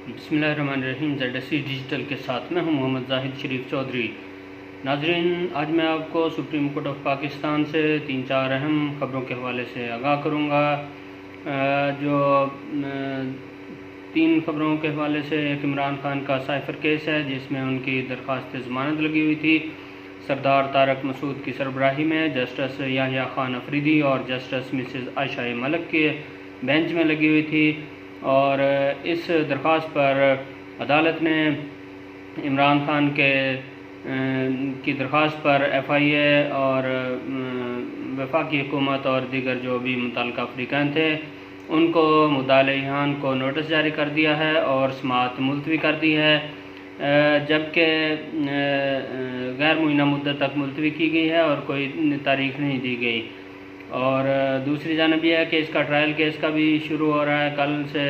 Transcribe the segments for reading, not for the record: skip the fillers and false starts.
बिस्मिल्लाहिर्रहमानिर्रहीम। ZSC digital के साथ में हूँ मोहम्मद जाहिद शरीफ चौधरी। नाजरीन, आज मैं आपको सुप्रीम कोर्ट ऑफ पाकिस्तान से 3-4 अहम ख़बरों के हवाले से आगाह करूँगा। जो 3 ख़बरों के हवाले से, एक इमरान खान का साइफ़र केस है जिसमें उनकी दरख्वास्त ज़मानत लगी हुई थी सरदार तारक मसूद की सरबराही में, जस्टिस याहिया खान अफरीदी और जस्टिस मिसेस आयशा मलिक के बेंच में लगी हुई थी। और इस दरख्वास्त पर अदालत ने इमरान खान की दरख्वास्त पर FIA और वफाकी हुकूमत और दीगर जो भी मुतल्लिक़ा फ़रीक़ैन थे उनको मुद्दाई-ईहान को नोटिस जारी कर दिया है और समाअत मुलतवी कर दी है, जबकि गैर मुअय्यना मुद्दत तक मुलतवी की गई है और कोई तारीख़ नहीं दी गई। और दूसरी जानब यह है कि इसका ट्रायल केस का भी शुरू हो रहा है। कल से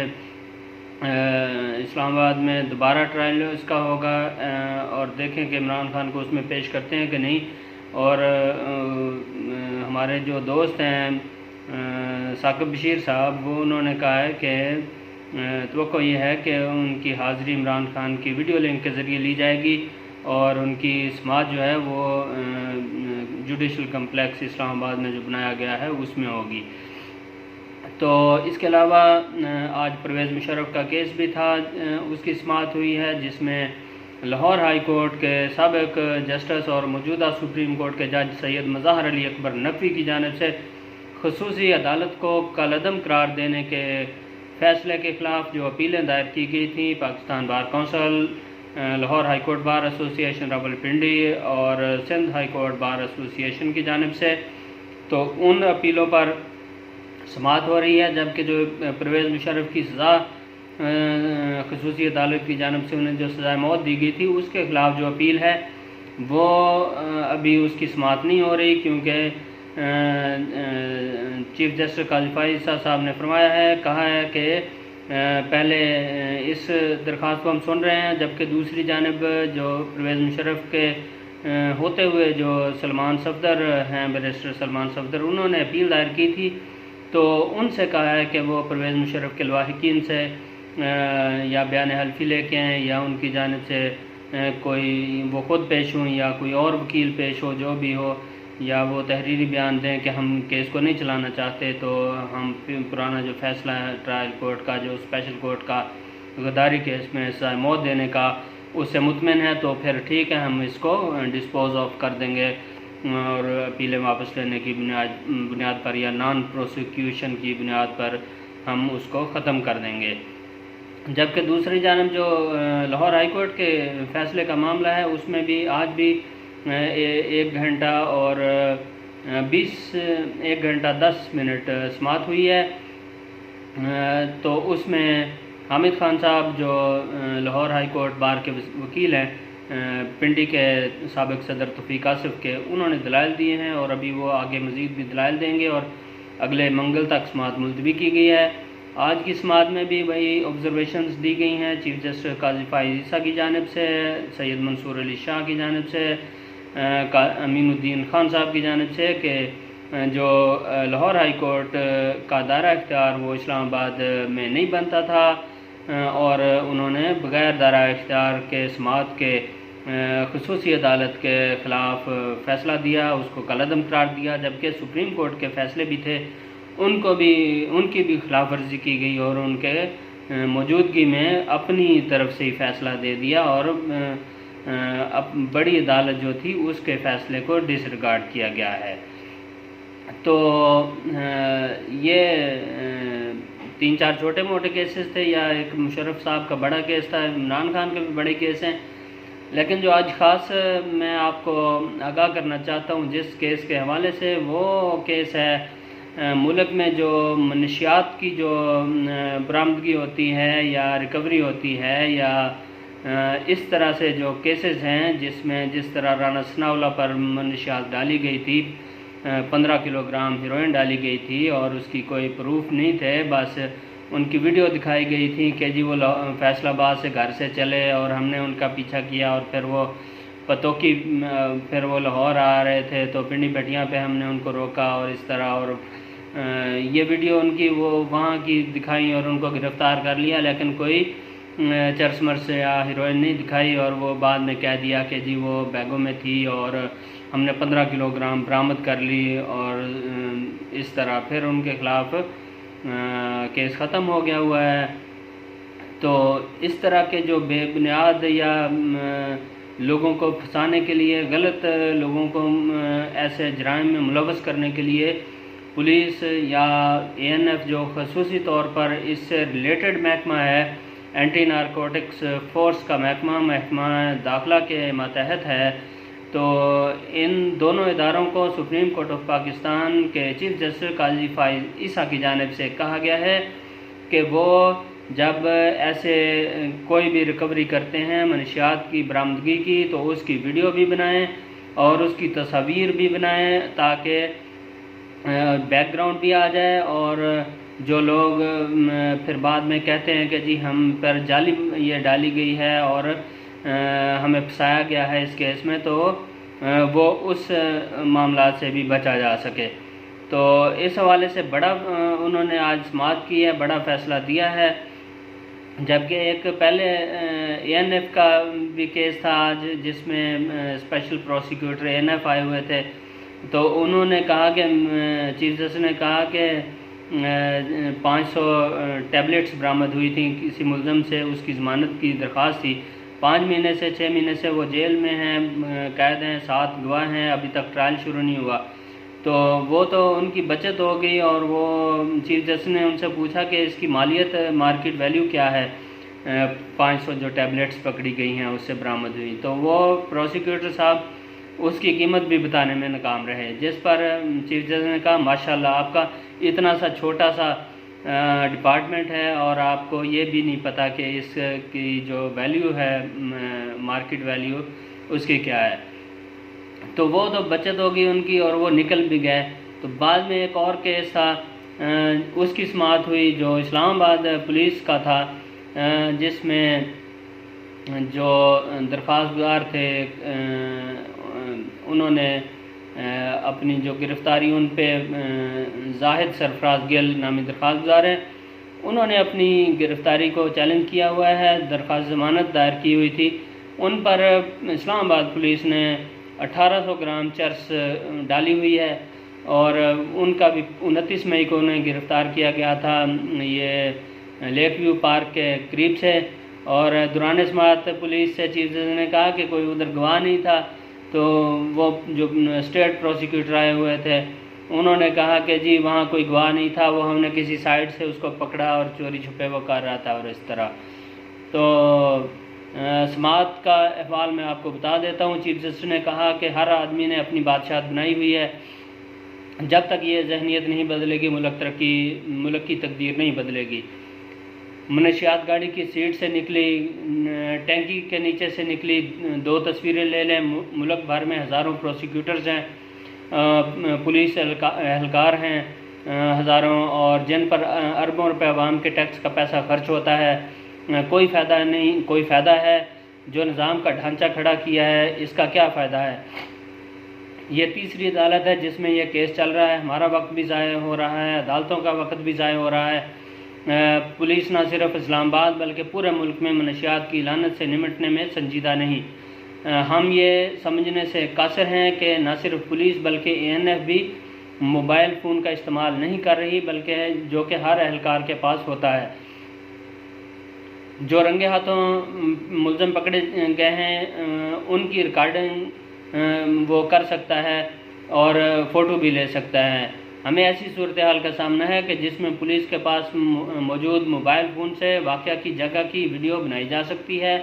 इस्लामाबाद में दोबारा ट्रायल इसका होगा और देखें कि इमरान खान को उसमें पेश करते हैं कि नहीं। और हमारे जो दोस्त हैं साकिब बशीर साहब, वो उन्होंने कहा है कि तवक्को ये है कि उनकी हाज़िरी इमरान खान की वीडियो लिंक के ज़रिए ली जाएगी और उनकी समाअत जो है वो जुडिशल कम्प्लेक्स इस्लामाबाद में जो बनाया गया है उसमें होगी। तो इसके अलावा आज परवेज़ मुशर्रफ का केस भी था, उसकी समाअत हुई है जिसमें लाहौर हाई कोर्ट के साबिक जस्टिस और मौजूदा सुप्रीम कोर्ट के जज सैयद मज़ाहर अली अकबर नकवी की जानिब से खुसूसी अदालत को कलअदम करार देने के फ़ैसले के ख़िलाफ़ जो अपीलें दायर की गई थी Pakistan bar council, Lahore high court bar association Rawalpindi और Sindh high court bar association की जानिब से, तो उन अपीलों पर समाअत हो रही है। जबकि जो परवेज़ मुशर्रफ की सज़ा खुसूसी अदालत की जानिब से उन्हें जो सज़ाए मौत दी गई थी उसके ख़िलाफ़ जो अपील है वो अभी उसकी समाअत नहीं हो रही, क्योंकि चीफ जस्टिस काजी फ़ाइज़ साहब ने फरमाया है, कहा है कि पहले इस दरख्वास्त को हम सुन रहे हैं, जबकि दूसरी जानिब जो परवेज़ मुशर्रफ के होते हुए जो सलमान सफदर हैं, बैरिस्टर सलमान सफदर, उन्होंने अपील दायर की थी, तो उनसे कहा है कि वो परवेज़ मुशर्रफ के लवाहिकीन से या बयान हल्फी लेके आएँ या उनकी जानिब से कोई वो ख़ुद पेश हों या कोई और वकील पेश हो, जो भी हो, या वो तहरीरी बयान दें कि हम केस को नहीं चलाना चाहते, तो हम पुराना जो फ़ैसला है ट्रायल कोर्ट का, जो स्पेशल कोर्ट का गद्दारी केस में सज़ाए मौत देने का, उससे मुतमिन है, तो फिर ठीक है, हम इसको डिस्पोज ऑफ कर देंगे और अपीलें वापस लेने की बुनियाद पर या नॉन प्रोसिक्यूशन की बुनियाद पर हम उसको ख़त्म कर देंगे। जबकि दूसरी जानब जो लाहौर हाई कोर्ट के फ़ैसले का मामला है उसमें भी आज भी 1 घंटा और 1 घंटा 10 मिनट समाअत हुई है। तो उसमें हामिद खान साहब जो लाहौर हाई कोर्ट बार के वकील हैं, पिंडी के साबिक सदर तौफीक आसिफ के, उन्होंने दलाइल दिए हैं और अभी वो आगे मज़ीद भी दलाइल देंगे और अगले मंगल तक समाअत मुलतवी की गई है। आज की समाअत में भी वही ऑब्जर्वेशंस दी गई हैं चीफ जस्टिस काजी फ़ाइज़ की जानिब से, सैयद मंसूर अली शाह की जानिब से, अमीनुद्दीन खान साहब की जानिब से, कि जो लाहौर हाई कोर्ट का दायरा इख्तियार वो इस्लामाबाद में नहीं बनता था और उन्होंने बग़ैर दायरा इख्तियार के समाअत के खुसूसी अदालत के ख़िलाफ़ फ़ैसला दिया, उसको कलअदम करार दिया। जबकि सुप्रीम कोर्ट के फ़ैसले भी थे, उनकी भी खिलाफ वर्जी की गई और उनके मौजूदगी में अपनी तरफ से ही फ़ैसला दे दिया और अब बड़ी अदालत जो थी उसके फ़ैसले को डिसरिगार्ड किया गया है। तो ये 3-4 छोटे मोटे केसेस थे, या एक मुशर्रफ साहब का बड़ा केस था, इमरान खान के भी बड़े केस हैं, लेकिन जो आज ख़ास मैं आपको आगाह करना चाहता हूँ जिस केस के हवाले से, वो केस है मुल्क में जो मनशियात की जो बरामदगी होती है या रिकवरी होती है या इस तरह से जो केसेस हैं जिसमें जिस तरह राना सनाउल्लाह पर मनशियात डाली गई थी, 15 किलोग्राम हेरोइन डाली गई थी और उसकी कोई प्रूफ नहीं थे, बस उनकी वीडियो दिखाई गई थी कि जी वो फैसलाबाद से घर से चले और हमने उनका पीछा किया और फिर वो पतोकी फिर वो लाहौर आ रहे थे तो पिंडी भटियाँ पे हमने उनको रोका और इस तरह, और ये वीडियो उनकी वो वहाँ की दिखाई और उनको गिरफ़्तार कर लिया, लेकिन कोई चरस या हीरोइन नहीं दिखाई, और वो बाद में कह दिया कि जी वो बैगों में थी और हमने 15 किलोग्राम बरामद कर ली, और इस तरह फिर उनके ख़िलाफ़ केस ख़त्म हो गया हुआ है। तो इस तरह के जो बेबुनियाद या लोगों को फंसाने के लिए, गलत लोगों को ऐसे जराइम में मुलव्वस करने के लिए पुलिस या ANF जो ख़ुसूसी तौर पर इससे रिलेटेड महकमा है, एंटी नारकोटिक्स फोर्स का महकमा दाखिला के मातहत है, तो इन दोनों इदारों को सुप्रीम कोर्ट ऑफ पाकिस्तान के चीफ जस्टिस काजी फाइज ईसा की जानिब से कहा गया है कि वो जब ऐसे कोई भी रिकवरी करते हैं मनशियात की बरामदगी की, तो उसकी वीडियो भी बनाएं और उसकी तस्वीर भी बनाएं, ताकि बैकग्राउंड भी आ जाए, और जो लोग फिर बाद में कहते हैं कि जी हम पर जाली ये डाली गई है और हमें फंसाया गया है इस केस में, तो वो उस मामला से भी बचा जा सके। तो इस हवाले से बड़ा उन्होंने आज समाअत की है, बड़ा फ़ैसला दिया है। जबकि एक पहले ANF का भी केस था आज, जिसमें स्पेशल प्रोसिक्यूटर ANF आए हुए थे, तो उन्होंने कहा कि चीफ जस्टिस ने कहा कि 500 टैबलेट्स बरामद हुई थी किसी मुलज़म से, उसकी ज़मानत की दरख्वास्त थी। 5 महीने से 6 महीने से वो जेल में हैं, कैद हैं, 7 गवाह हैं, अभी तक ट्रायल शुरू नहीं हुआ। तो वो तो उनकी बचत हो गई, और वो चीफ जस्टिस ने उनसे पूछा कि इसकी मालियत मार्केट वैल्यू क्या है, 500 जो टैबलेट्स पकड़ी गई हैं उससे बरामद हुई, तो वो प्रोसिक्यूटर साहब उसकी कीमत भी बताने में नाकाम रहे, जिस पर चीफ जस्टिस ने कहा माशाल्लाह आपका इतना सा छोटा सा डिपार्टमेंट है और आपको ये भी नहीं पता कि इसकी जो वैल्यू है मार्केट वैल्यू उसकी क्या है। तो वो तो बचत होगी उनकी और वो निकल भी गए। तो बाद में एक और केस था, उसकी समाअत हुई जो इस्लामाबाद पुलिस का था, जिसमें जो दरख्वास्तगार थे उन्होंने अपनी जो गिरफ़्तारी उन पे जाहिद सरफराज गिल नामी दरख्वास्तगार हैं, उन्होंने अपनी गिरफ़्तारी को चैलेंज किया हुआ है, दरख्वास्त ज़मानत दायर की हुई थी। उन पर इस्लामाबाद पुलिस ने 1800 ग्राम चरस डाली हुई है और उनका भी 29 मई को उन्हें गिरफ़्तार किया गया था, ये लेक व्यू पार्क के करीब से। और दौरान समाअत पुलिस से चीफ जस्टिस ने कहा कि कोई उधर गवाह नहीं था, तो वो जो स्टेट प्रोसिक्यूटर आए हुए थे उन्होंने कहा कि जी वहाँ कोई गवाह नहीं था, वो हमने किसी साइड से उसको पकड़ा और चोरी छुपे वो कर रहा था और इस तरह। तो समाअत का अहवाल मैं आपको बता देता हूँ। चीफ जस्टिस ने कहा कि हर आदमी ने अपनी बादशाहत बनाई हुई है, जब तक ये जहनीत नहीं बदलेगी मुल्क की तकदीर नहीं बदलेगी। मनशियात गाड़ी की सीट से निकली, टैंकी के नीचे से निकली, 2 तस्वीरें ले लें। मुल्क भर में हज़ारों प्रोसिक्यूटर्स हैं, पुलिस एहलकार हैं हज़ारों, और जिन पर अरबों रुपए आवाम के टैक्स का पैसा खर्च होता है। कोई फ़ायदा नहीं, कोई फ़ायदा है जो निज़ाम का ढांचा खड़ा किया है, इसका क्या फ़ायदा है। ये तीसरी अदालत है जिसमें यह केस चल रहा है, हमारा वक्त भी ज़ाया हो रहा है, अदालतों का वक्त भी ज़ाया हो रहा है। पुलिस न सिर्फ इस्लामाबाद बल्कि पूरे मुल्क में मनशियात की लानत से निमटने में संजीदा नहीं। हम ये समझने से कासिर हैं कि न सिर्फ पुलिस बल्कि ANF भी मोबाइल फ़ोन का इस्तेमाल नहीं कर रही, बल्कि जो कि हर एहलकार के पास होता है। जो रंगे हाथों मुलज़म पकड़े गए हैं उनकी रिकॉर्डिंग वो कर सकता है और फ़ोटो भी ले सकता है। हमें ऐसी सूरत हाल का सामना है कि जिसमें पुलिस के पास मौजूद मोबाइल फ़ोन से वाक़या की जगह की वीडियो बनाई जा सकती है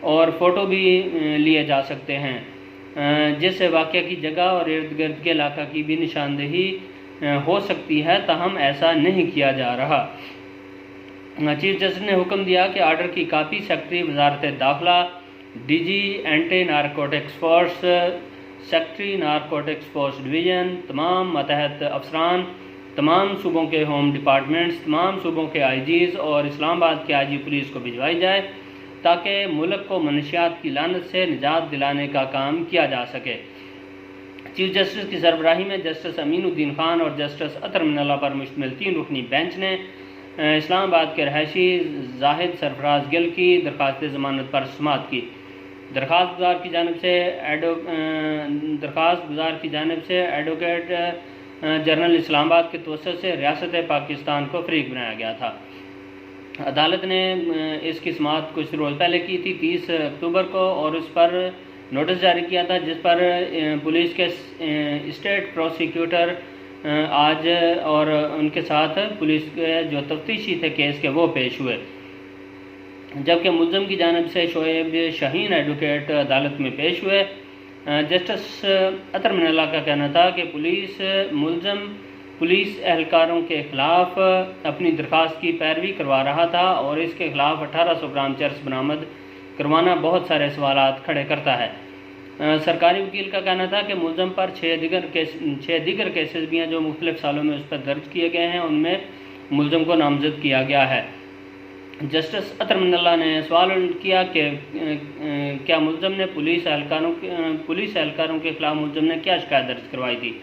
और फ़ोटो भी लिए जा सकते हैं, जिससे वाक़या की जगह और इर्द गिर्द के इलाका की भी निशानदेही हो सकती है, ताहम ऐसा नहीं किया जा रहा। चीफ जस्टिस ने हुक्म दिया कि आर्डर की कापी सेक्रेटरी वजारत दाखिला, DG anti narcotics force, secretary narcotics force division, तमाम मतहत अफसरान, तमाम सूबों के होम डिपार्टमेंट्स, तमाम सूबों के IGs और इस्लामाबाद के IG पुलिस को भिजवाई जाए ताकि मुल्क को मनशियात की लानत से निजात दिलाने का काम किया जा सके। चीफ जस्टिस की सरबराही में जस्टिस अमीनुद्दीन खान और जस्टिस अतर मिनल्ला पर मुश्तमिल 3 रुकनी बेंच ने इस्लामाबाद के रहायशी जाहिद सरफराज गिल की दरख्वास्त ज़मानत पर समाअत की। दरख्वास्त गुजार की जानिब से एडवोकेट जनरल इस्लामाबाद के तवस्सुत से रियासत पाकिस्तान को फ़रीक बनाया गया था। अदालत ने इसकी समाअत कुछ रोज़ पहले की थी, 30 अक्टूबर को, और उस पर नोटिस जारी किया था, जिस पर पुलिस के स्टेट प्रोसिक्यूटर आज और उनके साथ पुलिस के जो तफ्तीशी थे केस के वो पेश हुए। जबकि मुल्ज़म की जानिब से शोएब शाहीन एडवोकेट अदालत में पेश हुए। जस्टिस अतर मिनल्ला का कहना था कि पुलिस एहलकारों के ख़िलाफ़ अपनी दरख्वास्त की पैरवी करवा रहा था और इसके ख़िलाफ़ 1800 ग्राम चरस बरामद करवाना बहुत सारे सवालात खड़े करता है। सरकारी वकील का कहना था कि मुल्ज़म पर 6 दीगर केसेस भी हैं जो मुख्तलिफ़ सालों में उस पर दर्ज किए गए हैं, उनमें मुल्ज़म को नामज़द किया गया है। जस्टिस अतर मिनल्ला ने सवाल किया कि क्या मुल्ज़म ने पुलिस एहलकारों के ख़िलाफ़ मुल्ज़म ने क्या शिकायत दर्ज करवाई थी।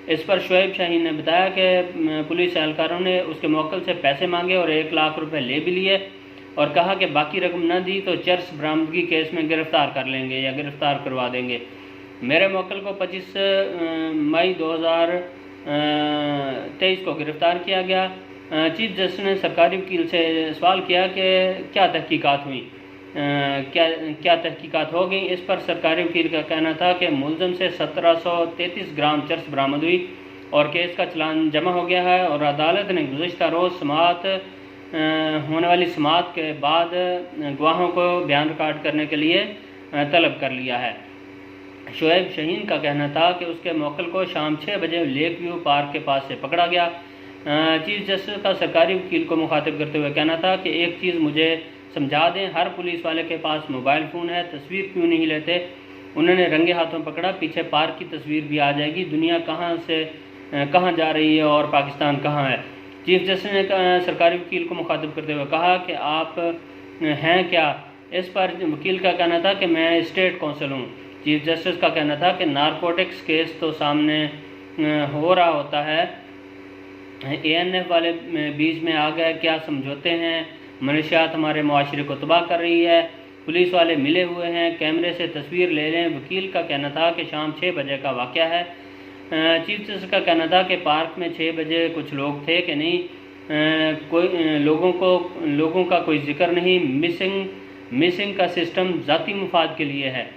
इस पर शोएब शाहीन ने बताया कि पुलिस एहलकारों ने उसके मौक्किल से पैसे मांगे और 1 लाख रुपए ले भी लिए और कहा कि बाकी रकम न दी तो चर्स बरामदगी केस में गिरफ़्तार कर लेंगे या गिरफ़्तार करवा देंगे। मेरे मौक्किल को 25 मई 2023 को गिरफ़्तार किया गया। चीफ जस्टिस ने सरकारी वकील से सवाल किया कि क्या तहकीकात हुई, क्या तहकीकात हो गई। इस पर सरकारी वकील का कहना था कि मुल्ज़म से 1733 ग्राम चरस बरामद हुई और केस का चलान जमा हो गया है और अदालत ने गुज़श्ता रोज़ होने वाली समाअत के बाद गवाहों को बयान रिकॉर्ड करने के लिए तलब कर लिया है। शोएब शाहीन का कहना था कि उसके मौक्किल को शाम 6 बजे लेक व्यू पार्क के पास से पकड़ा गया। चीफ जस्टिस का सरकारी वकील को मुखातिब करते हुए कहना था कि एक चीज़ मुझे समझा दें, हर पुलिस वाले के पास मोबाइल फ़ोन है, तस्वीर क्यों नहीं लेते। उन्होंने रंगे हाथों पकड़ा, पीछे पार्क की तस्वीर भी आ जाएगी। दुनिया कहाँ जा रही है और पाकिस्तान कहाँ है। चीफ जस्टिस ने सरकारी वकील को मुखातिब करते हुए कहा कि आप हैं क्या। इस पर वकील का कहना था कि मैं स्टेट काउंसिल हूँ। चीफ जस्टिस का कहना था कि नारकोटिक्स केस तो सामने हो रहा होता है, ANF वाले बीच में आ गए, क्या समझौते हैं, मनशियात हमारे माशरे को तबाह कर रही है, पुलिस वाले मिले हुए हैं, कैमरे से तस्वीर ले लें। वकील का कहना था कि शाम 6 बजे का वाक़या है। चीफ जस्टिस का कहना था कि पार्क में 6 बजे कुछ लोग थे कि नहीं, लोगों का कोई जिक्र नहीं। मिसिंग का सिस्टम ज़ाती मुफाद के लिए है।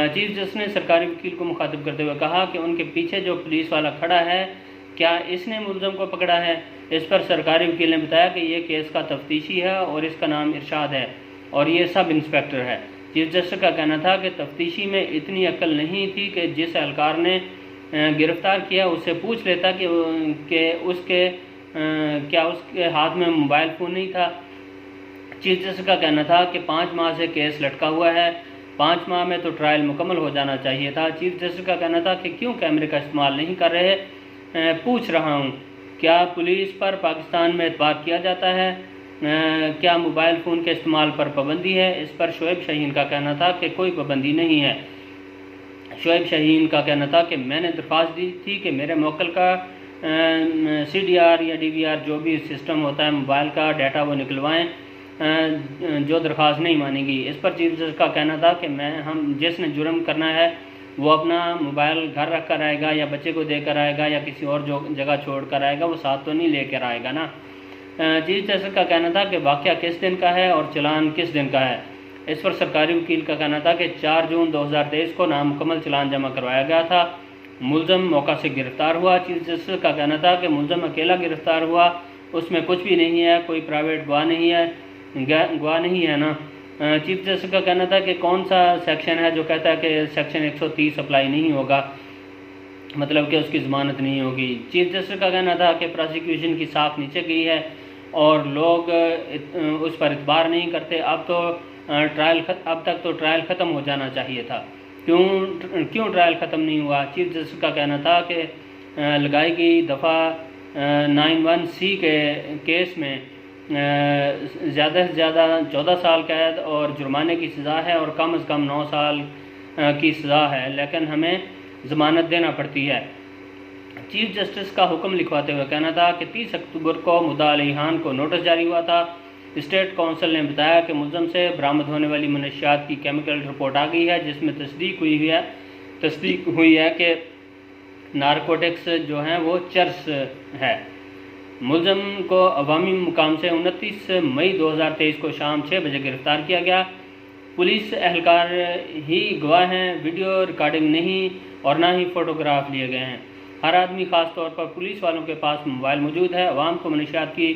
चीफ जस्टिस ने सरकारी वकील को मुखातिब करते हुए कहा कि उनके पीछे जो पुलिस वाला खड़ा है, क्या इसने मुल्ज़म को पकड़ा है। इस पर सरकारी वकील ने बताया कि ये केस का तफ्तीशी है और इसका नाम इरशाद है और ये सब इंस्पेक्टर है। चीफ जस्टिस का कहना था कि तफ्तीशी में इतनी अक्ल नहीं थी कि जिस एहलकार ने गिरफ़्तार किया उससे पूछ लेता कि उसके हाथ में मोबाइल फ़ोन नहीं था। चीफ जस्टिस का कहना था कि 5 माह से केस लटका हुआ है, 5 माह में तो ट्रायल मुकम्मल हो जाना चाहिए था। चीफ जस्टिस का कहना था कि क्यों कैमरे का इस्तेमाल नहीं कर रहे। पूछ रहा हूँ, क्या पुलिस पर पाकिस्तान में एतबार किया जाता है, क्या मोबाइल फ़ोन के इस्तेमाल पर पाबंदी है। इस पर शोएब शाहीन का कहना था कि कोई पाबंदी नहीं है। शोएब शाहीन का कहना था कि मैंने दरख्वास्त दी थी कि मेरे मौक्किल का CDR या DVR जो भी सिस्टम होता है मोबाइल का डाटा वो निकलवाएं, जो दरख्वास्त नहीं मानेगी। इस पर चीफ जस्टिस का कहना था कि जिसने जुर्म करना है वो अपना मोबाइल घर रख कर आएगा या बच्चे को देकर आएगा या किसी और जगह छोड़ कर आएगा, वो साथ तो नहीं लेकर आएगा ना। चीफ जस्टिस का कहना था कि वाक़या किस दिन का है और चलान किस दिन का है। इस पर सरकारी वकील का कहना था कि 4 जून 2023 को नामुकम्मल चलान जमा करवाया गया था। मुल्ज़म मौका से गिरफ़्तार हुआ। चीफ जस्टिस का कहना था कि मुल्ज़म अकेला गिरफ़्तार हुआ, उसमें कुछ भी नहीं है, कोई प्राइवेट गवाह नहीं है ना। चीफ जस्टिस का कहना था कि कौन सा सेक्शन है जो कहता है कि सेक्शन 130 अप्लाई नहीं होगा, मतलब कि उसकी ज़मानत नहीं होगी। चीफ जस्टिस का कहना था कि प्रोसिक्यूशन की साख नीचे गई है और लोग उस पर इतबार नहीं करते। अब तक तो ट्रायल ख़त्म हो जाना चाहिए था, क्यों ट्रायल ख़त्म नहीं हुआ। चीफ जस्टिस का कहना था कि लगाई गई दफ़ा 91C के केस में ज़्यादा से ज़्यादा 14 साल कैद और जुर्माने की सज़ा है और कम से कम 9 साल की सज़ा है, लेकिन हमें ज़मानत देना पड़ती है। चीफ जस्टिस का हुक्म लिखवाते हुए कहना था कि 30 अक्टूबर को मुद्दा अली खान को नोटिस जारी हुआ था। स्टेट काउंसिल ने बताया कि मुलज़म से बरामद होने वाली मनशियात की केमिकल रिपोर्ट आ गई है, जिसमें तस्दीक हुई है कि नारकोटिक्स जो हैं वो चर्स है। मुलज़म को अवामी मुकाम से 29 मई 2023 को शाम 6 बजे गिरफ्तार किया गया। पुलिस एहलकार ही गवाह हैं, वीडियो रिकॉर्डिंग नहीं और ना ही फ़ोटोग्राफ लिए गए हैं। हर आदमी ख़ास तौर पर पुलिस वालों के पास मोबाइल मौजूद है। अवाम को मनशियात की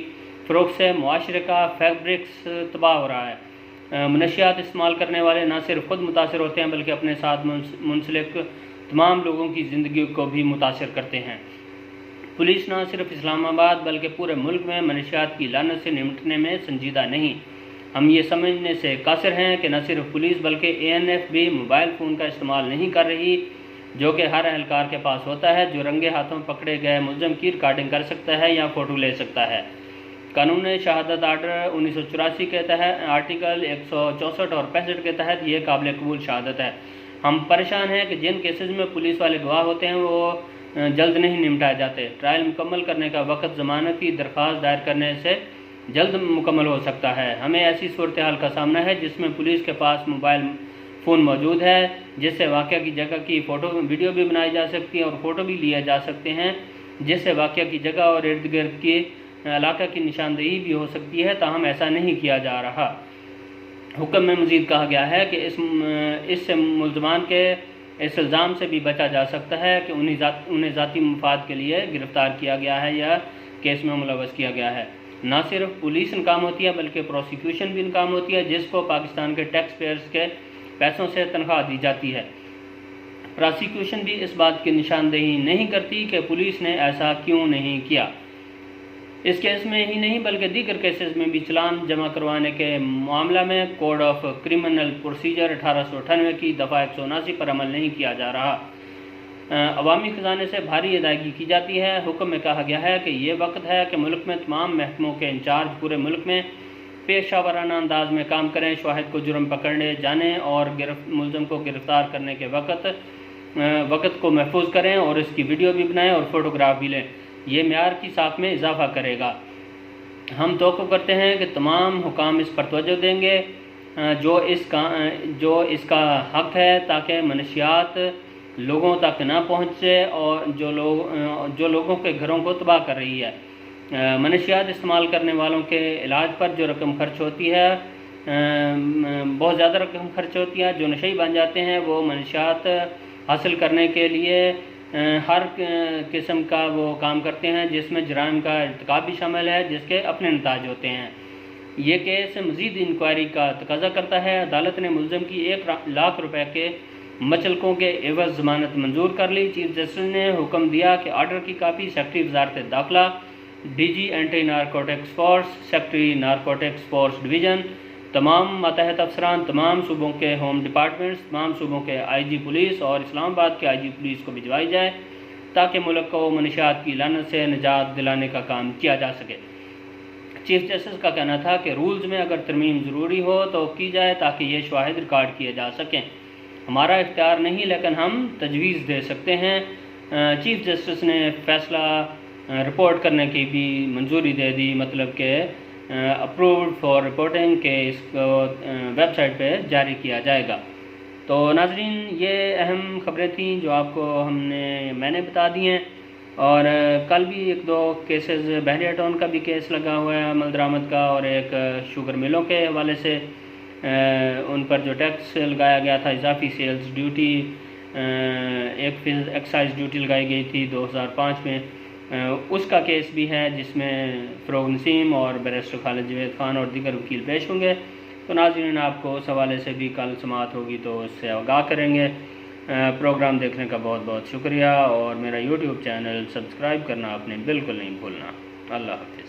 फ़रोख्त से मुआशरे का फैब्रिक्स तबाह हो रहा है। मनशियात इस्तेमाल करने वाले न सिर्फ खुद मुतासर होते हैं बल्कि अपने साथ मुंसलिक तमाम लोगों की ज़िंदगी को भी मुतासर करते हैं। पुलिस न सिर्फ इस्लामाबाद बल्कि पूरे मुल्क में मनशियात की लानत से निपटने में संजीदा नहीं। हम ये समझने से कासिर हैं कि न सिर्फ पुलिस बल्कि ANF भी मोबाइल फ़ोन का इस्तेमाल नहीं कर रही, जो कि हर एहलकार के पास होता है, जो रंगे हाथों पकड़े गए मुलज़म की रिकॉर्डिंग कर सकता है या फ़ोटो ले सकता है। कानून शहादत आर्डर 1984 के तहत आर्टिकल 164 और 65 के तहत ये काबिल कबूल शहादत है। हम परेशान हैं कि जिन केसेस में पुलिस वाले गवाह होते हैं वो जल्द नहीं निपटाए जाते। ट्रायल मुकम्मल करने का वक्त ज़मानत की दरख्वास्त दायर करने से जल्द मुकम्मल हो सकता है। हमें ऐसी सूरत हाल का सामना है जिसमें पुलिस के पास मोबाइल फ़ोन मौजूद है, जिससे वाक़या की जगह की फ़ोटो वीडियो भी बनाई जा सकती है और फ़ोटो भी लिए जा सकते हैं, जिससे वाक़या की जगह और इर्द गिर्द की इलाका की निशानदेही भी हो सकती है। ताहम ऐसा नहीं किया जा रहा। हुक्म में मज़ीद कहा गया है कि इससे मुलज़मान के इस इल्ज़ाम से भी बचा जा सकता है कि उन्हें ज़ाती मफाद के लिए गिरफ़्तार किया गया है या केस में मुलव्वस किया गया है। ना सिर्फ पुलिस नाकाम होती है बल्कि प्रोसिक्यूशन भी नाकाम होती है, जिसको पाकिस्तान के टैक्स पेयर्स के पैसों से तनख्वाह दी जाती है। प्रोसिक्यूशन भी इस बात की निशानदेही नहीं करती कि पुलिस ने ऐसा क्यों नहीं किया। इस केस में ही नहीं बल्कि दीगर केसेस में भी चलान जमा करवाने के मामला में कोड ऑफ क्रिमिनल प्रोसीजर 1898 की दफ़ा 179 पर अमल नहीं किया जा रहा। अवामी ख़जाने से भारी अदायगी की जाती है। हुक्म में कहा गया है कि ये वक्त है कि मुल्क में तमाम महकमों के इंचार्ज पूरे मुल्क में पेशावराना अंदाज में काम करें, शाहिद को जुर्म पकड़ने जाने और मुलज़म को गिरफ़्तार करने के वक़्त को महफूज करें और इसकी वीडियो भी बनाएं और फ़ोटोग्राफ भी लें। ये मेयार की साख में इजाफ़ा करेगा। हम तवक्को करते हैं कि तमाम हुकाम इस पर तवज्जो देंगे जो इसका हक़ है, ताकि मनशियात लोगों तक ना पहुँचे और जो लोगों के घरों को तबाह कर रही है। मनशियात इस्तेमाल करने वालों के इलाज पर जो रकम खर्च होती है, बहुत ज़्यादा रकम खर्च होती है। जो नशे बन जाते हैं वो मनशियात हासिल करने के लिए हर किस्म का वो काम करते हैं, जिसमें जराइम का इर्तिकाब भी शामिल है, जिसके अपने नताज होते हैं। ये केस मज़ीद इंक्वायरी का तकाजा करता है। अदालत ने मुलज़म की 1 लाख रुपए के मचलकों के एवज़ ज़मानत मंजूर कर ली। चीफ जस्टिस ने हुक्म दिया कि आर्डर की कापी सेक्रेटरी वज़ारत दाखिला, DG anti narcotics force, secretary narcotics force division, तमाम मातहत अफसरान, तमाम सूबों के होम डिपार्टमेंट्स, तमाम सूबों के IG पुलिस और इस्लामाबाद के IG पुलिस को भिजवाई जाए, ताकि मुल्क को मनशियात की लानत से निजात दिलाने का काम किया जा सके। चीफ जस्टिस का कहना था कि रूल्स में अगर तरमीम ज़रूरी हो तो की जाए, ताकि ये शाहिद रिकॉर्ड किए जा सकें। हमारा इख्तियार नहीं, लेकिन हम तजवीज़ दे सकते हैं। चीफ जस्टिस ने फ़ैसला रिपोर्ट करने की भी मंजूरी दे दी, मतलब कि अप्रूव्ड फॉर रिपोर्टिंग के इसको वेबसाइट पे जारी किया जाएगा। तो नाज़रीन, ये अहम खबरें थीं जो आपको मैंने बता दी हैं। और कल भी 1-2 केसेस, बहरिया टाउन का भी केस लगा हुआ है अमल दरामद का, और एक शुगर मिलों के हवाले से उन पर जो टैक्स लगाया गया था, इजाफी सेल्स ड्यूटी, एक एक्साइज ड्यूटी लगाई गई थी 2005 में, उसका केस भी है, जिसमें फ़रोग़ नसीम और बैरिस्टर खालिद जवेद ख़ान और दीगर वकील पेश होंगे। तो नाज़रीन, आपको उस हवाले से भी कल समाअत होगी तो उससे आगाह करेंगे। प्रोग्राम देखने का बहुत बहुत शुक्रिया, और मेरा YouTube चैनल सब्सक्राइब करना आपने बिल्कुल नहीं भूलना। अल्लाह हाफ़िज़।